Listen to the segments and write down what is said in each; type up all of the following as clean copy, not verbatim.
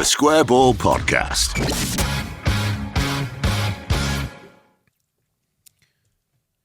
The Square Ball Podcast.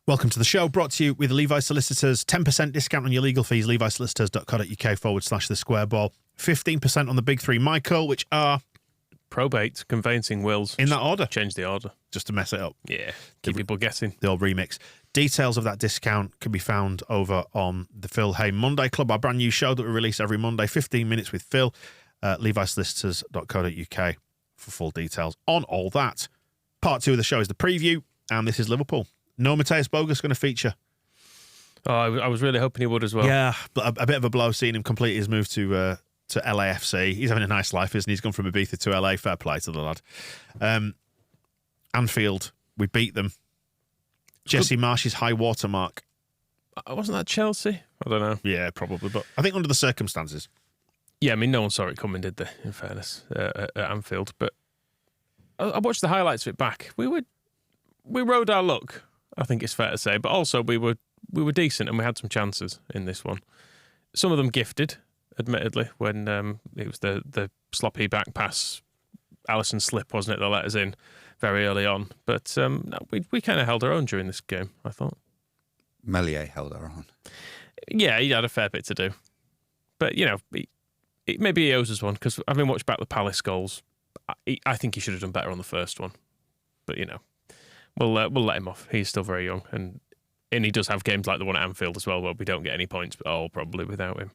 Welcome to the show, brought to you with Levi Solicitors. 10% discount on your legal fees, levisolicitors.co.uk/the square ball. 15% on the big three, Michael, which are... probate, conveyancing, wills. In that order. Change the order. Just to mess it up. Yeah, keep people guessing. The old remix. Details of that discount can be found over on the Phil Hay Monday Club, our brand new show that we release every Monday, 15 minutes with Phil. levisolicitors.co.uk for full details on all that. Part 2 of the show is the preview, and this is Liverpool. No Mateus Bogus going to feature. Oh, I was really hoping he would as well. Yeah, but a bit of a blow seeing him complete his move to LAFC. He's having a nice life, isn't he? He's gone from Ibiza to LA. Fair play to the lad. Anfield, we beat them. Jesse Marsh's high water mark. Wasn't that Chelsea? I don't know. Yeah, probably, but I think under the circumstances. Yeah, I mean, no one saw it coming, did they, in fairness, at Anfield. But I watched the highlights of it back. We rode our luck, I think it's fair to say. But also, we were decent and we had some chances in this one. Some of them gifted, admittedly, when it was the sloppy back pass, Alisson slip, wasn't it, that let us in very early on. But no, we kind of held our own during this game, I thought. Melier held our own. Yeah, he had a fair bit to do. But, you know, maybe he owes us one, because having watched back the Palace goals, I think he should have done better on the first one. But, you know, we'll let him off. He's still very young, and he does have games like the one at Anfield as well, where we don't get any points at all, probably, without him.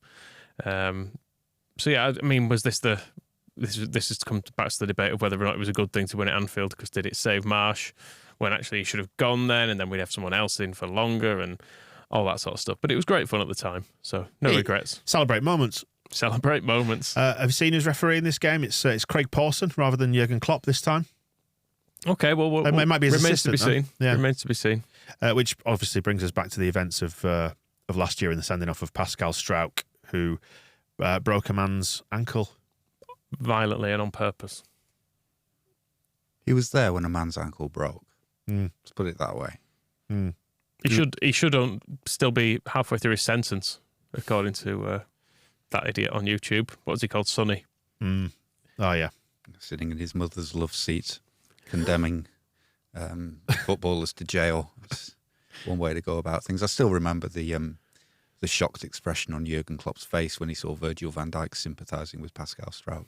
So, yeah, I mean, was this this has come back to the debate of whether or not it was a good thing to win at Anfield, because did it save Marsh when actually he should have gone then, and then we'd have someone else in for longer and all that sort of stuff. But it was great fun at the time, so no regrets. Celebrate moments. Celebrate moments. Have you seen who's referee in this game? It's Craig Pawson rather than Jürgen Klopp this time. Okay, well, it might be his remains to be assistant, seen. Yeah. Remains to be seen. Which obviously brings us back to the events of last year in the sending off of Pascal Strauch, who broke a man's ankle violently and on purpose. He was there when a man's ankle broke. Mm. Let's put it that way. Mm. He should still be halfway through his sentence, according to that idiot on YouTube. What was he called? Sonny. Mm. Oh, yeah. Sitting in his mother's love seat, condemning footballers to jail. It's one way to go about things. I still remember the shocked expression on Jürgen Klopp's face when he saw Virgil van Dijk sympathising with Pascal Strauch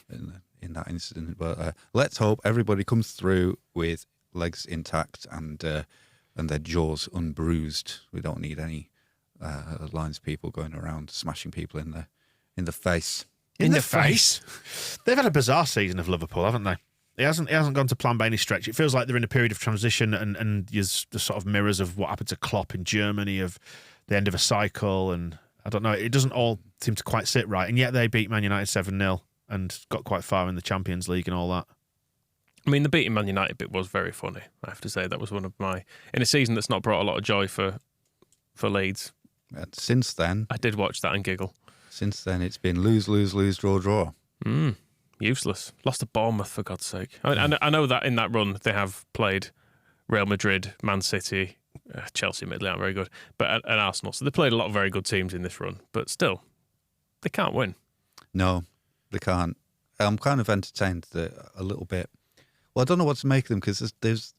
in that incident. But let's hope everybody comes through with legs intact and their jaws unbruised. We don't need any Lions people going around smashing people in the face. In the face? They've had a bizarre season of Liverpool, haven't they? It hasn't gone to plan by any stretch. It feels like they're in a period of transition, and there's the sort of mirrors of what happened to Klopp in Germany, of the end of a cycle, and I don't know, it doesn't all seem to quite sit right, and yet they beat Man United 7-0 and got quite far in the Champions League and all that. I mean, the beating Man United bit was very funny, I have to say. That was one of my... in a season that's not brought a lot of joy for Leeds. And since then... I did watch that and giggle. Since then, it's been lose, lose, lose, draw, draw. Useless. Lost to Bournemouth, for God's sake. I know that in that run they have played Real Madrid, Man City, Chelsea admittedly aren't very good, but and Arsenal. So they played a lot of very good teams in this run, but still, they can't win. No, they can't. I'm kind of entertained a little bit. Well, I don't know what to make of them, because there's.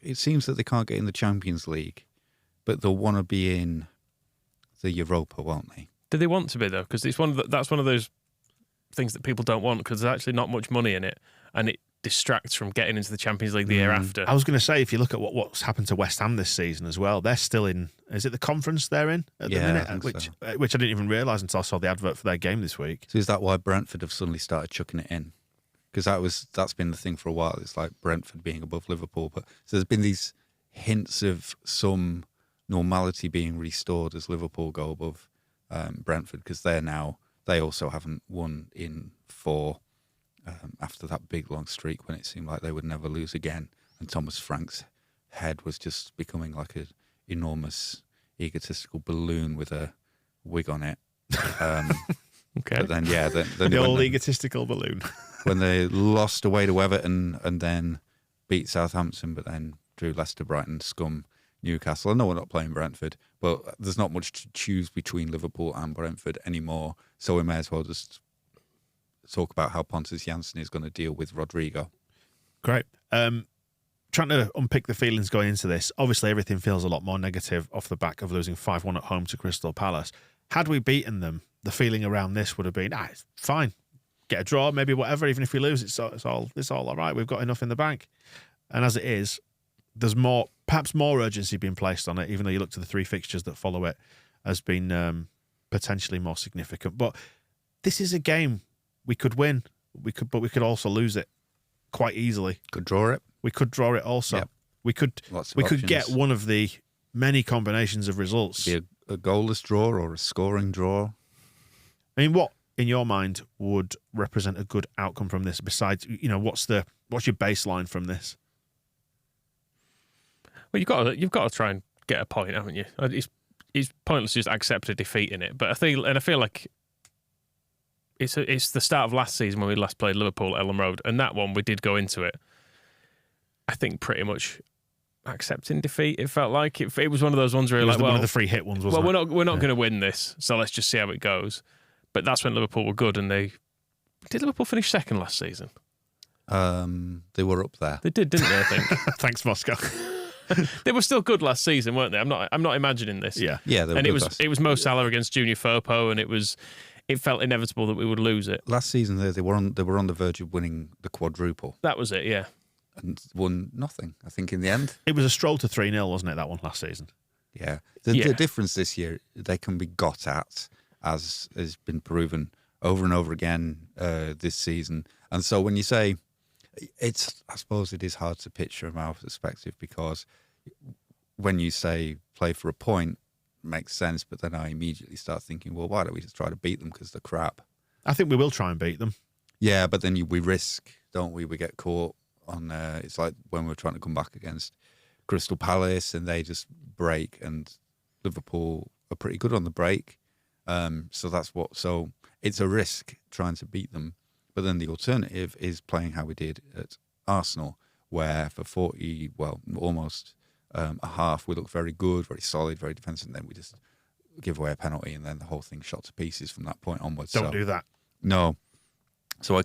It seems that they can't get in the Champions League, but they'll want to be in the Europa, won't they? Do they want to be, though? Because it's that's one of those things that people don't want, because there's actually not much money in it, and it distracts from getting into the Champions League the year after. I was going to say, if you look at what's happened to West Ham this season as well, they're still in. Is it the conference they're in at the minute? Which I didn't even realise until I saw the advert for their game this week. So is that why Brentford have suddenly started chucking it in? Because that's been the thing for a while. It's like Brentford being above Liverpool, but so there's been these hints of some normality being restored as Liverpool go above Brentford, because they also haven't won in 4 after that big long streak when it seemed like they would never lose again, and Thomas Frank's head was just becoming like an enormous egotistical balloon with a wig on it. Okay. But then, the old egotistical balloon. When they lost away to Everton and then beat Southampton, but then drew Leicester, Brighton, scum Newcastle. I know we're not playing Brentford, but there's not much to choose between Liverpool and Brentford anymore, so we may as well just talk about how Pontus Jansson is going to deal with Rodrigo. Great. Trying to unpick the feelings going into this. Obviously, everything feels a lot more negative off the back of losing 5-1 at home to Crystal Palace. Had we beaten them, the feeling around this would have been, it's fine. Get a draw, maybe whatever. Even if we lose, it's all right. We've got enough in the bank. And as it is, there's perhaps more urgency being placed on it, even though you look to the 3 fixtures that follow it as being potentially more significant. But this is a game we could win. But we could also lose it quite easily. Could draw it. We could draw it also. Yep. We could get one of the many combinations of results. Be a goalless draw or a scoring draw. I mean, what in your mind would represent a good outcome from this? Besides, what's your baseline from this? Well, you've got to try and get a point, haven't you? It's pointless to just accept a defeat in it. But I feel like it's the start of last season when we last played Liverpool at Ellen Road, and that one we did go into it, I think, pretty much accepting defeat. It felt like it was one of those ones where one of the free hit ones, wasn't it? We're not going to win this, so let's just see how it goes. But that's when Liverpool were good, and did Liverpool finish second last season? They were up there. They did, didn't they? I think. Thanks, Moscow. They were still good last season, weren't they? I'm not imagining this. Yeah. They were and good it was Mo Salah against Junior Firpo, and it felt inevitable that we would lose it. Last season, they were on the verge of winning the quadruple. That was it, yeah. And won nothing, I think, in the end. It was a stroll to 3-0, wasn't it, that one last season? Yeah. The difference this year, they can be got at, as has been proven over and over again this season. And so when you say, I suppose it is hard to picture from our perspective, because when you say play for a point, it makes sense, but then I immediately start thinking, well, why don't we just try to beat them because they're crap? I think we will try and beat them. Yeah, but then we risk, don't we? We get caught on, it's like when we're trying to come back against Crystal Palace and they just break, and Liverpool are pretty good on the break. So it's a risk trying to beat them. But then the alternative is playing how we did at Arsenal, where for almost a half, we look very good, very solid, very defensive, and then we just give away a penalty, and then the whole thing shot to pieces from that point onwards. Don't do that. No. So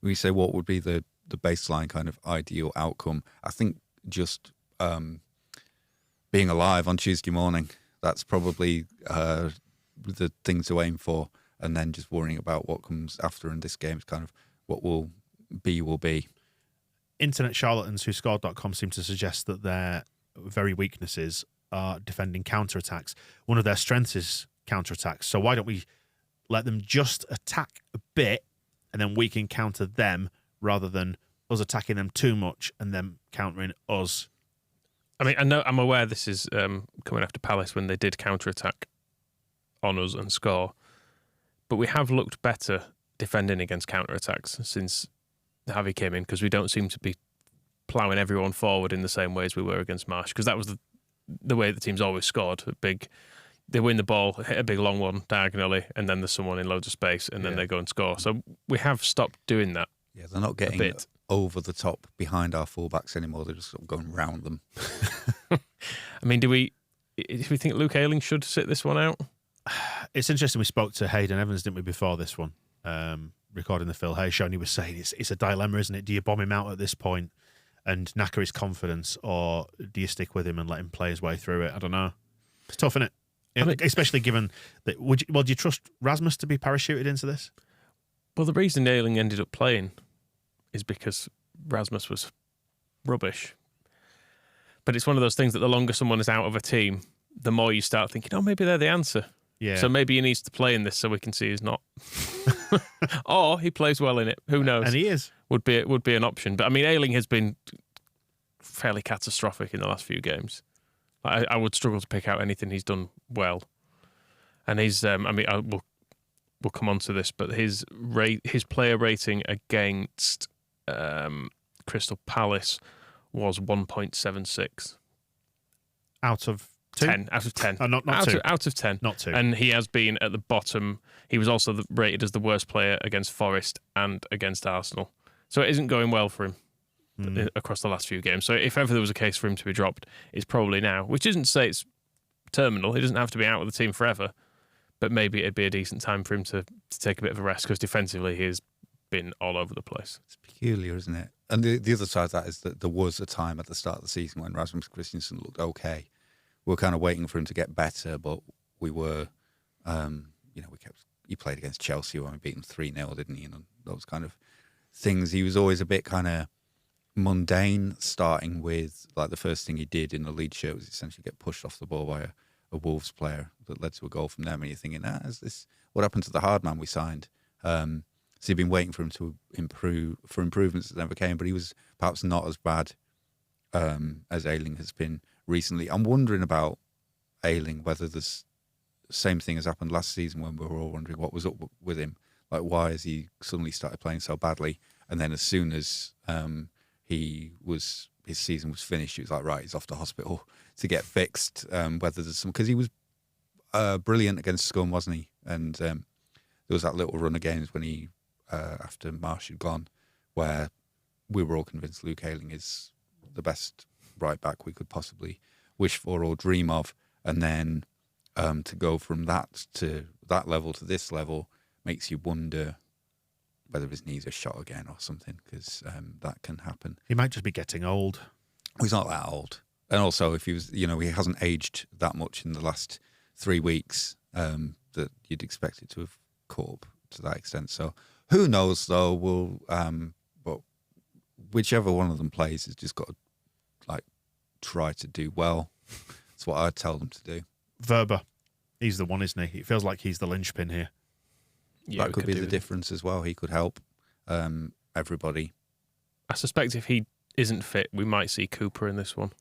we say what would be the baseline kind of ideal outcome. I think just being alive on Tuesday morning, that's probably the thing to aim for, and then just worrying about what comes after in this game is kind of what will be. Internet charlatans who scored.com seem to suggest that their very weaknesses are defending counterattacks. One of their strengths is counterattacks. So why don't we let them just attack a bit and then we can counter them rather than us attacking them too much and them countering us? I mean, I'm aware this is coming after Palace when they did counterattack on us and score, but we have looked better defending against counterattacks since Javi came in, because we don't seem to be ploughing everyone forward in the same way as we were against Marsh, because that was the way the team's always scored. They win the ball, hit a big long one diagonally, and then there's someone in loads of space, and then they go and score. So we have stopped doing that. Yeah, they're not getting over the top behind our fullbacks anymore. They're just sort of going round them. I mean, do we think Luke Ayling should sit this one out? It's interesting. We spoke to Hayden Evans, didn't we, before this one, recording the Phil Hay show, and he was saying it's a dilemma, isn't it? Do you bomb him out at this point and knacker his confidence, or do you stick with him and let him play his way through it? I don't know. It's tough, isn't it? Especially given that. Do you trust Rasmus to be parachuted into this? Well, the reason Ayling ended up playing is because Rasmus was rubbish. But it's one of those things that the longer someone is out of a team, the more you start thinking, oh, maybe they're the answer. Yeah. So maybe he needs to play in this so we can see he's not. Or he plays well in it. Who knows? And he is. Would be an option. But I mean, Ayling has been fairly catastrophic in the last few games. I would struggle to pick out anything he's done well. And he's, we'll come on to this, but his player rating against Crystal Palace was 1.76. Out of 2? 10 out of 10. Not 2. Out of 10. Not 2. And he has been at the bottom. He was also rated as the worst player against Forest and against Arsenal. So it isn't going well for him across the last few games. So if ever there was a case for him to be dropped, it's probably now, which isn't to say it's terminal. He doesn't have to be out of the team forever, but maybe it'd be a decent time for him to take a bit of a rest, because defensively he is been all over the place. It's peculiar, isn't it? And the other side of that is that there was a time at the start of the season when Rasmus Christensen looked okay. We were kind of waiting for him to get better, but we were, he played against Chelsea when we beat him 3-0, didn't he? And those kind of things. He was always a bit kind of mundane, starting with, like, the first thing he did in the Leeds shirt was essentially get pushed off the ball by a Wolves player that led to a goal from them. And you're thinking, is this what happened to the hard man we signed? So you've been waiting for him to improve, for improvements that never came, but he was perhaps not as bad as Ayling has been recently. I'm wondering about Ayling, whether there's the same thing has happened last season when we were all wondering what was up with him. Like, why has he suddenly started playing so badly? And then as soon as his season was finished, he was like, right, he's off to hospital to get fixed. Whether there's some, because he was brilliant against Scum, wasn't he? And there was that little run of games when he, after Marsh had gone, where we were all convinced Luke Ayling is the best right back we could possibly wish for or dream of. And then to go from that to that level to this level makes you wonder whether his knees are shot again or something, because that can happen. He might just be getting old. He's not that old. And also, if he was, he hasn't aged that much in the last 3 weeks, that you'd expect it to have caught up to that extent. So who knows, though? But whichever one of them plays has just got to, like, try to do well. That's what I'd tell them to do. Verba, he's the one, isn't he? It feels like he's the linchpin here. Yeah, that could be the difference as well. He could help everybody. I suspect if he isn't fit, we might see Cooper in this one,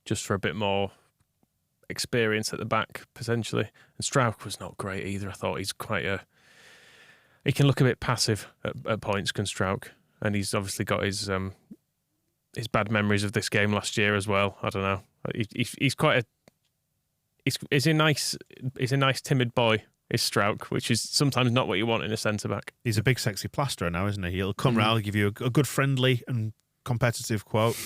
just for a bit more experience at the back, potentially. And Strauch was not great either. I thought he's he can look a bit passive at points, can Strauch. And he's obviously got his bad memories of this game last year as well. I don't know. He's quite he's a nice timid boy, is Strauch, which is sometimes not what you want in a centre-back. He's a big sexy plasterer now, isn't he? He'll come round, give you a good friendly and competitive quote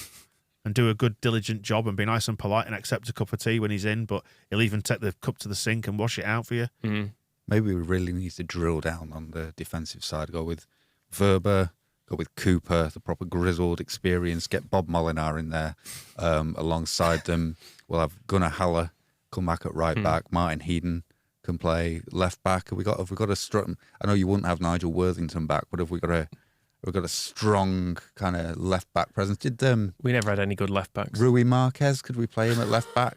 and do a good diligent job and be nice and polite and accept a cup of tea when he's in, but he'll even take the cup to the sink and wash it out for you. Mm. Maybe we really need to drill down on the defensive side, go with Verba, go with Cooper, the proper grizzled experience, get Bob Molinar in there alongside them. We'll have Gunnar Haller come back at right back, Martin Heaton can play left back. Have we got a strong? I know you wouldn't have Nigel Worthington back, but have we got a strong kind of left back presence? Did we never had any good left backs? Rui Marquez, could we play him at left back?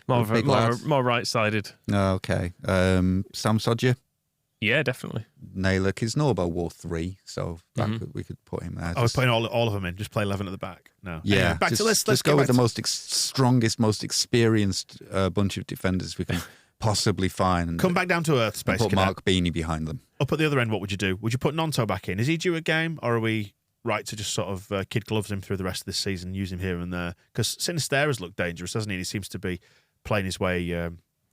more right sided. Oh, okay. Sam Sodja. Yeah, definitely. Naylor Kisnorbo wore 3, so we could put him there. We're putting all of them in. Just play 11 at the back. No. Yeah. Anyway, let's go with the strongest, most experienced bunch of defenders we can possibly find. Come back down to earth, Space Put Cadet. Mark Beanie behind them. Up at the other end, what would you do? Would you put Nonto back in? Is he due a game, or are we right to just sort of kid gloves him through the rest of this season, use him here and there? Because Sinisterra's looked dangerous, hasn't he? He seems to be playing his way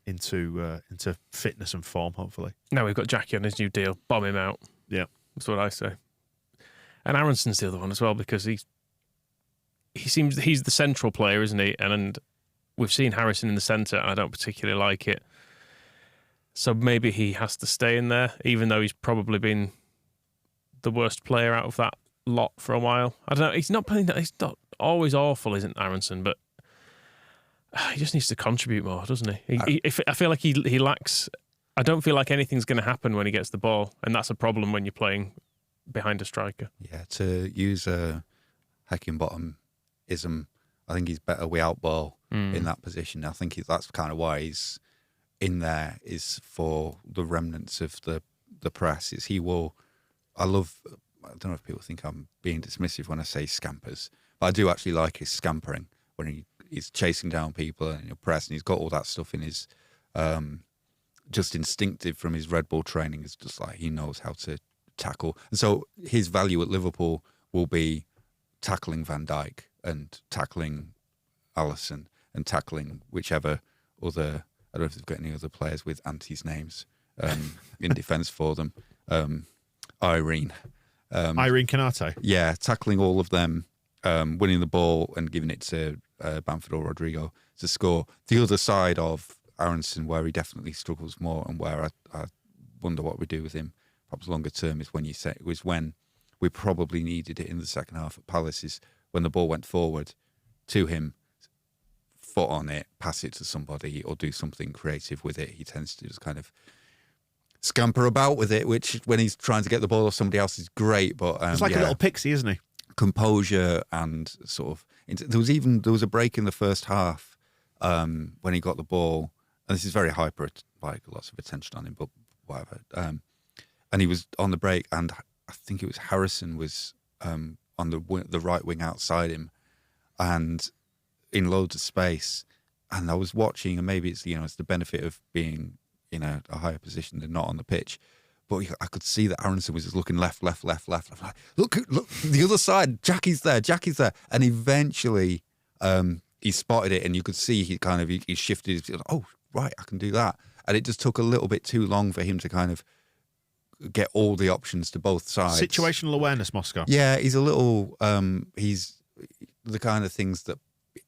into fitness and form, hopefully. Now we've got Jackie on his new deal. Bomb him out. Yeah. That's what I say. And Aronson's the other one as well, because he's the central player, isn't he? And we've seen Harrison in the centre, and I don't particularly like it. So maybe he has to stay in there, even though he's probably been the worst player out of that lot for a while. I don't know. He's not always awful, isn't Aronson? But he just needs to contribute more, doesn't he? I feel like he lacks. I don't feel like anything's going to happen when he gets the ball, and that's a problem when you're playing behind a striker. Yeah, to use a Heckingbottom-ism, I think he's better with outball in that position. I think that's kind of why he's in there, is for the remnants of the press. I don't know if people think I'm being dismissive when I say scampers, but I do actually like his scampering when he's chasing down people and in a press, and he's got all that stuff in his just instinctive from his Red Bull training. It's just like he knows how to tackle. And so his value at Liverpool will be tackling Van Dijk and tackling Alisson and tackling whichever other, I don't know if they've got any other players with Auntie's names in defence for them. Irene Canate. Yeah, tackling all of them, winning the ball and giving it to Bamford or Rodrigo to score. The other side of Aronson, where he definitely struggles more and where I wonder what we do with him perhaps longer term, is when we probably needed it in the second half at Palace is when the ball went forward to him, foot on it, pass it to somebody or do something creative with it. He tends to just kind of scamper about with it, which when he's trying to get the ball off somebody else is great. But it's like a little pixie, isn't he? Composure and sort of there was a break in the first half when he got the ball, and this is very hyper, like lots of attention on him, but whatever. And he was on the break, and I think it was Harrison was on the right wing outside him, and in loads of space. And I was watching, and maybe it's it's the benefit of being in a higher position than not on the pitch. But I could see that Aronson was just looking left. I'm like, look, the other side. Jackie's there. And eventually, he spotted it, and you could see he shifted. Oh, right, I can do that. And it just took a little bit too long for him to kind of get all the options to both sides. Situational awareness, Moscow. Yeah, he's a little. He's the kind of things that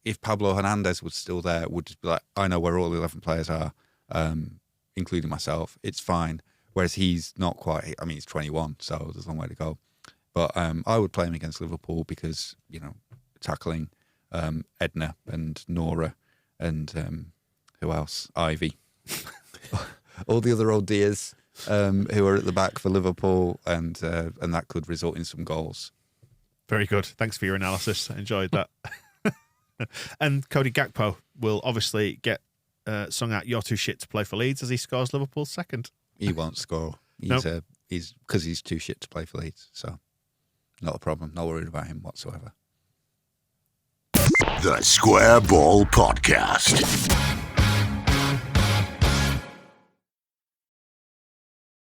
if Pablo Hernandez was still there, would just be like, I know where all the 11 players are, including myself. It's fine. Whereas he's not quite. I mean, he's 21, so there's a long way to go. But I would play him against Liverpool because tackling Edna and Nora and who else? Ivy, all the other old dears who are at the back for Liverpool, and that could result in some goals. Very good. Thanks for your analysis. I enjoyed that. And Cody Gakpo will obviously get sung out, "You're too shit to play for Leeds," as he scores Liverpool's second. He won't score. He's because he's too shit to play for Leeds. So not a problem. Not worried about him whatsoever. The Square Ball Podcast.